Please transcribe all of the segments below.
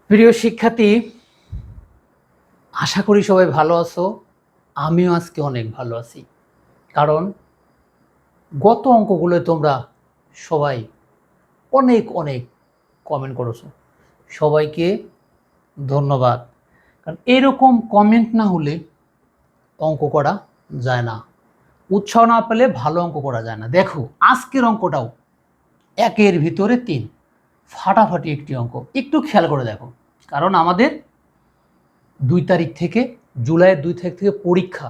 প্রিয় শিক্ষার্থী, আশা করি সবাই ভালো আছো। আমিও আজকে অনেক ভালো আছি, কারণ গত অঙ্কগুলোয় তোমরা সবাই অনেক অনেক কমেন্ট করেছো। সবাইকে ধন্যবাদ। কারণ এরকম কমেন্ট না হলে অঙ্ক করা যায় না, উৎসাহ না পেলে ভালো অঙ্ক করা যায় না। দেখো আজকের অঙ্কটাও 1-এর ভিতরে 3, ফাটাফাটি একটি অঙ্ক। একটু খেয়াল করে দেখো, কারণ আমাদের 2 তারিখ থেকে, জুলাইয়ের 2 তারিখ থেকে পরীক্ষা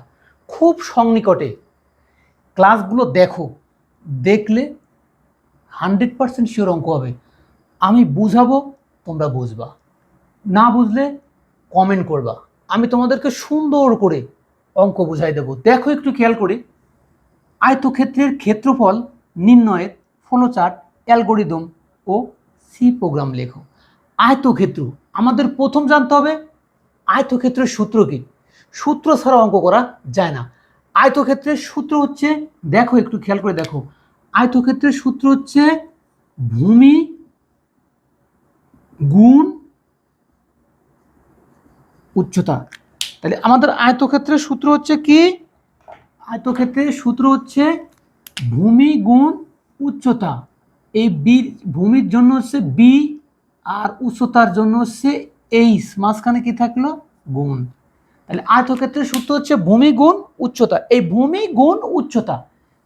খুব সন্নিকটে। ক্লাসগুলো দেখো, দেখলে 100% শিওর অঙ্ক হবে। আমি বুঝাবো, তোমরা বুঝবা, না বুঝলে কমেন্ট করবা, আমি তোমাদেরকে সুন্দর করে অঙ্ক বুঝাই দেবো। দেখো একটু খেয়াল করে, আয়তক্ষেত্রের ক্ষেত্রফল নির্ণয়ের ফ্লোচার্ট, অ্যালগোরিদম ও সি প্রোগ্রাম লেখো। আয়তক্ষেত্র আমাদের প্রথম জানতে হবে আয়তক্ষেত্রের সূত্র কি। সূত্র ছাড়া অঙ্ক করা যায় না। আয়তক্ষেত্রের সূত্র হচ্ছে, দেখো একটু খেয়াল করে দেখো, আয়তক্ষেত্রের সূত্র হচ্ছে ভূমি গুণ উচ্চতা। তাহলে আমাদের আয়তক্ষেত্রের সূত্র হচ্ছে কি? আয়তক্ষেত্রের সূত্র হচ্ছে ভূমি গুণ উচ্চতা। এই বি, ভূমির জন্য হচ্ছে বি, আর উচ্চতার জন্য হচ্ছে এইচ, মাঝখানে কি থাকলো? গুণ। তাহলে আয়তক্ষেত্রের সূত্র হচ্ছে ভূমি গুণ উচ্চতা। এই ভূমি গুণ উচ্চতা,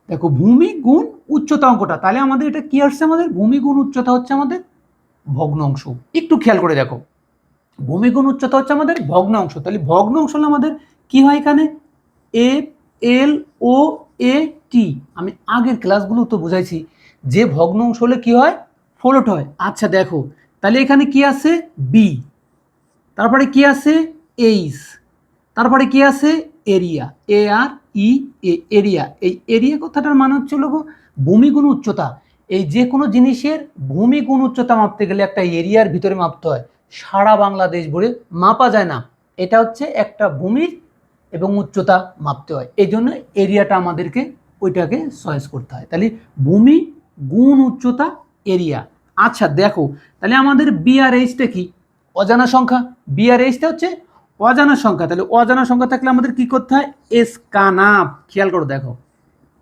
দেখো ভূমি গুণ উচ্চতা অঙ্কটা, তাহলে আমাদের এটা কি আসছে? আমাদের ভূমি গুণ উচ্চতা হচ্ছে আমাদের ভগ্নাংশ। একটু খেয়াল করে দেখো, ভূমি গুণ উচ্চতা হচ্ছে আমাদের ভগ্নাংশ। তাহলে ভগ্নাংশ হলে আমাদের কি হয়? এখানে এ এল ও এ টি। আমি আগের ক্লাসগুলো তো বুঝাইছি যে ভগ্নাংশ হলে কি হয়? ফ্লোট হয়। আচ্ছা দেখো, তাহলে এখানে কি আছে? বি, তারপরে কি আছে? এইচ, তারপরে কি আছে? Area, A R E A, area. এই এরিয়া কথাটার মানে হচ্ছে লোগো ভূমি গুণ উচ্চতা। এই যে কোনো জিনিসের ভূমি গুণ উচ্চতা মাপতে গেলে একটা এরিয়ার ভিতরে মাপতে হয়, সারা বাংলাদেশ ভরে মাপা যায় না। এটা হচ্ছে একটা ভূমির এবং উচ্চতা মাপতে হয়, এই জন্য এরিয়াটা আমাদেরকে ওইটাকে চয়েস করতে হয়। তাহলে ভূমি গুণ উচ্চতা এরিয়া। আচ্ছা দেখো, তাহলে আমাদের বি আর এইচটা কি? অজানা সংখ্যা। বি আর এইচটা হচ্ছে অজানা সংখ্যা। তাহলে অজানা সংখ্যা থাকলে আমাদের কি করতে হয়? এস কানাপ। খেয়াল করো দেখো,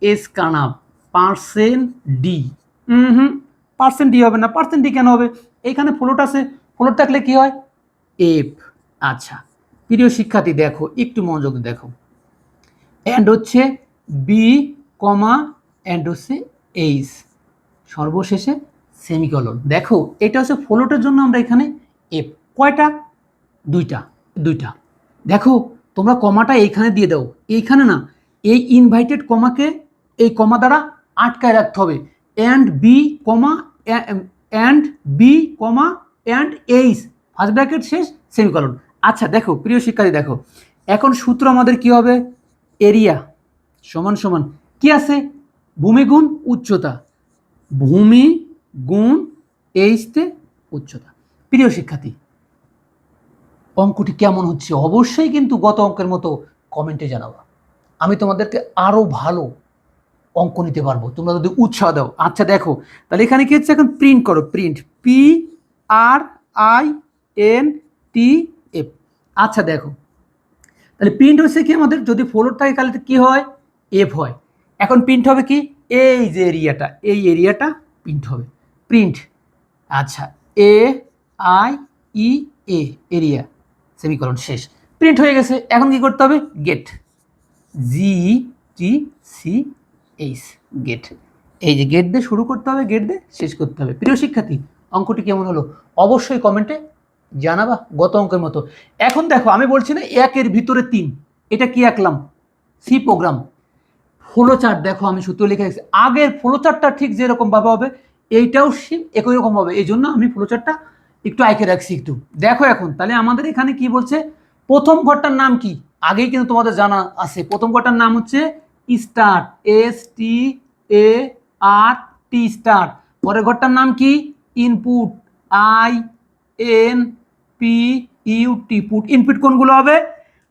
এস কানাপ পার্সেন্ট ডি। পার্সেন্ট ডি হবে না। পার্সেন্ট ডি কেন হবে? এইখানে ফ্লোট আছে, ফ্লোট থাকলে কি হয়? এফ। আচ্ছা প্রিয় শিক্ষার্থী, দেখো একটু মনোযোগ দেখো, অ্যান্ড হচ্ছে বি কমা অ্যান্ড হচ্ছে এইচ, সর্বশেষে সেমিকলন। দেখো এটা হচ্ছে ফ্লোটের জন্য আমরা এখানে এফ কয়টা? দুইটা, দুইটা। দেখো তোমরা কমাটা এইখানে দিয়ে দাও, এইখানে না, এই ইনভাইটেড কমাকে এই কমা দ্বারা আটকায় রাখতে হবে। And B comma and B comma and H, first bracket শেষ সেমিকলন। আচ্ছা দেখো প্রিয় শিক্ষার্থী, দেখো এখন সূত্র আমাদের কি হবে? এরিয়া সমান সমান কি আছে? ভূমি গুণ উচ্চতা, ভূমি গুণ এইচতে উচ্চতা। প্রিয় শিক্ষার্থী, অঙ্কটি কেমন হচ্ছে অবশ্যই কিন্তু গত অঙ্কের মতো কমেন্টে জানাবা। আমি তোমাদেরকে আরো ভালো অঙ্ক নিতে পারবো তোমরা যদি উৎসাহ দাও। আচ্ছা দেখো, তাহলে এখানে কি হচ্ছে? এখন প্রিন্ট করো, print P R I N T F. আচ্ছা দেখো, তাহলে প্রিন্ট হচ্ছে কি আমাদের? যদি ফ্লোট থাকে তাহলে কি হয়? এফ হয়। এখন প্রিন্ট হবে কি? এই যে এরিয়াটা, এই এরিয়াটা প্রিন্ট হবে। প্রিন্ট, আচ্ছা A I E A, area semicolon শেষ। প্রিন্ট হয়ে গেছে। এখন কি করতে হবে? গেট, জি টি সি এইচ, গেট। এই যে গেট দিয়ে শুরু করতে হবে, গেট দিয়ে শেষ করতে হবে। প্রিয় শিক্ষার্থী, অঙ্কটি কেমন হলো অবশ্যই কমেন্টে জানাবা গত অঙ্কের মতো। এখন দেখো, আমি বলছি না 1-এর ভিতরে 3, এটা কি আঁকলাম? C program. ফ্লো চার্ট দেখো, আমি সূত্র লিখে রাখছি। আগের ফ্লো চার্টটা ঠিক যেরকম ভাবে হবে এইটাও সেম একই রকম হবে, এই জন্য আমি ফ্লো চার্টটা একটু আঁকে রাখছি একটু। দেখো এখন তাহলে আমাদের এখানে কি বলছে? প্রথম ঘরটার নাম কি? আগেই কিন্তু তোমাদের জানা আছে। প্রথম ঘরটার নাম হচ্ছে স্টার্ট, এস টি এ আর টি, স্টার্ট। পরের ঘরটার নাম কি? Input, I N P U T, put. Input কোনগুলো হবে?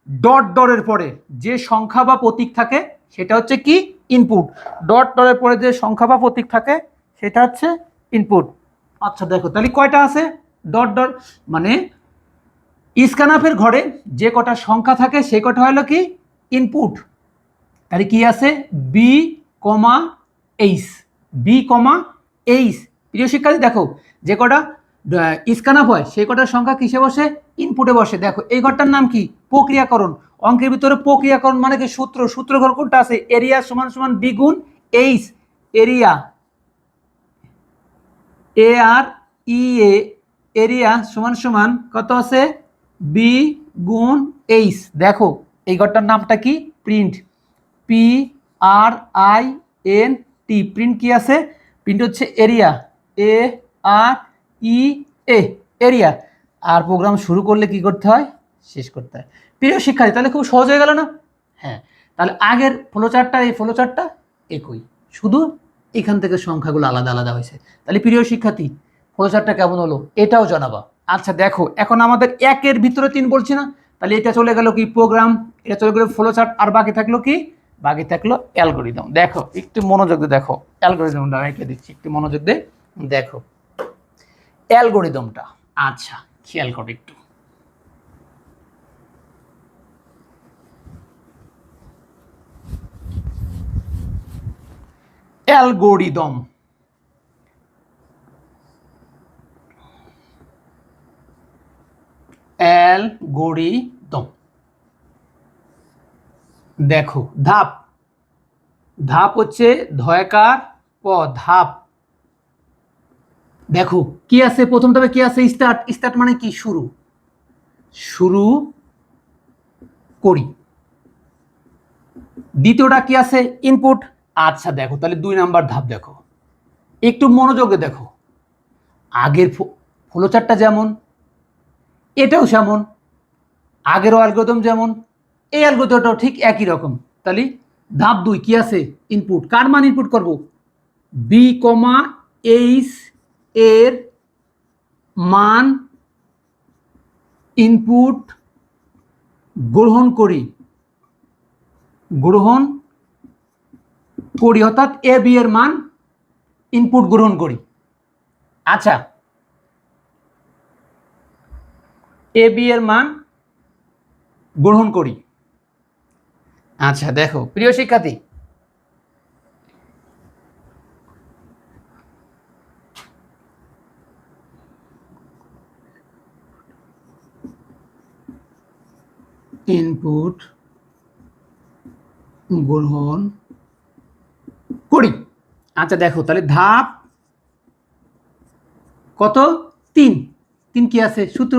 ডট ডটের পরে যে সংখ্যা বা প্রতীক থাকে সেটা হচ্ছে কি? ইনপুট। ডট ডটের পরে যে সংখ্যা বা প্রতীক থাকে সেটা হচ্ছে ইনপুট। আচ্ছা দেখো, তাহলে কয়টা আছে? ডট ডট মানে স্ক্যানাফের ঘরে যে কটা সংখ্যা থাকে সে কটা হলো কি ইনপুট। তাহলে কি আছে B comma H, B comma H. প্রিয় শিক্ষার্থী দেখো যে কটা স্ক্যানাফ হয় সেই কটার সংখ্যা কিসে বসে ইনপুটে বসে। দেখো এই ঘরটার নাম কি প্রক্রিয়াকরণ। অঙ্কের ভিতরে প্রক্রিয়াকরণ মানে কি সূত্র, সূত্র ঘর কোনটা আছে এরিয়া সমান সমান বি গুণ H. Area A R E A area সমান সমান কত আছে বি গুণ এইচ। দেখো এই ঘরটার নামটা কি print, P R I N T. Print কি আছে প্রিন্ট হচ্ছে area A R E A area. আর প্রোগ্রাম শুরু করলে কি করতে হয় শেষ করতে হয়। প্রিয় শিক্ষার্থী তাহলে খুব সহজ হয়ে গেল না? হ্যাঁ, তাহলে আগের ফ্লোচার্টটা এই ফ্লোচার্টটা একই, শুধু এখান থেকে সংখ্যাগুলো আলাদা আলাদা হয়েছে। তাহলে প্রিয় শিক্ষার্থী ফ্লোচার্টটা কেমন হলো এটাও জানাবা। আচ্ছা দেখো এখন আমাদের একের ভিতরে 3 বলছি না, তাহলে এটা চলে গেল কি প্রোগ্রাম, এটা চলে গেল ফ্লোচার্ট, আর বাকি থাকলো কি বাকি থাকলো অ্যালগরিদম। দেখো একটু মনোযোগ দিয়ে দেখো অ্যালগরিদমটা এঁকে দিচ্ছি, একটু মনোযোগ দিয়ে দেখো অ্যালগরিদমটা। আচ্ছা খেয়াল করো একটু, অ্যালগরিদম অ্যালগরিদম দেখো ধাপ, ধাপ হচ্ছে ধয়কার প ধাপ। দেখো কি আছে প্রথম ধাপে কি আছে স্টার্ট, স্টার্ট মানে কি শুরু, শুরু করি। দ্বিতীয়টা কি আছে ইনপুট। আচ্ছা দেখো তাহলে 2 নাম্বার ধাপ দেখো, একটু মনোযোগে দেখো। আগের ফ্লোচার্টটা যেমন এটাও যেমন, আগেরও অ্যালগরিদম যেমন এই অ্যালগরিদমটাও ঠিক একই রকম। তাহলে ধাপ 2 কি আছে ইনপুট, কার মান ইনপুট করব বি কমা এইচ এর মান ইনপুট গ্রহণ করি, গ্রহণ করি অর্থাৎ এ বি এর মান ইনপুট গ্রহণ করি। আচ্ছা এ বি এর মান গ্রহণ করি। আচ্ছা দেখো প্রিয় শিক্ষার্থী ইনপুট গ্রহণ করি। আচ্ছা দেখো তাহলে ধাপ কত 3, 3 কি আছে সূত্র।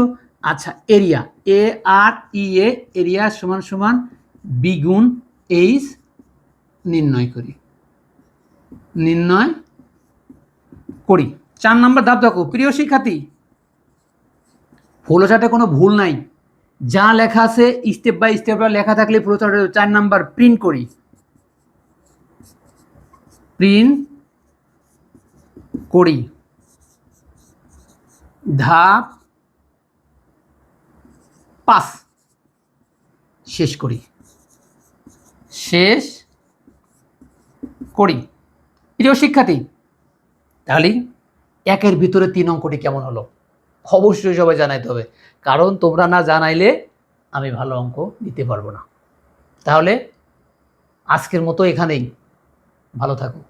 আচ্ছা area A R E A area সমান সমান বি গুণ এইচ নির্ণয় করি, নির্ণয় করি। 4 নম্বর ধাপ দেখো প্রিয় শিক্ষার্থী ফ্লোচার্টে কোনো ভুল নাই, যা লেখা আছে স্টেপ বাই স্টেপ লেখা থাকলে ফ্লোচার্টে 4 নাম্বার প্রিন্ট করি, প্রিন্ট করি। ধাপ 5 শেষ করি, শেষ করি। প্রিয় শিক্ষার্থী তাহলে একের ভিতরে 3 অঙ্কটি কেমন হলো অবশ্যই সবাই জানাইতে হবে, কারণ তোমরা না জানাইলে আমি ভালো অঙ্ক দিতে পারবো না। তাহলে আজকের মতো এখানেই, ভালো থাকো।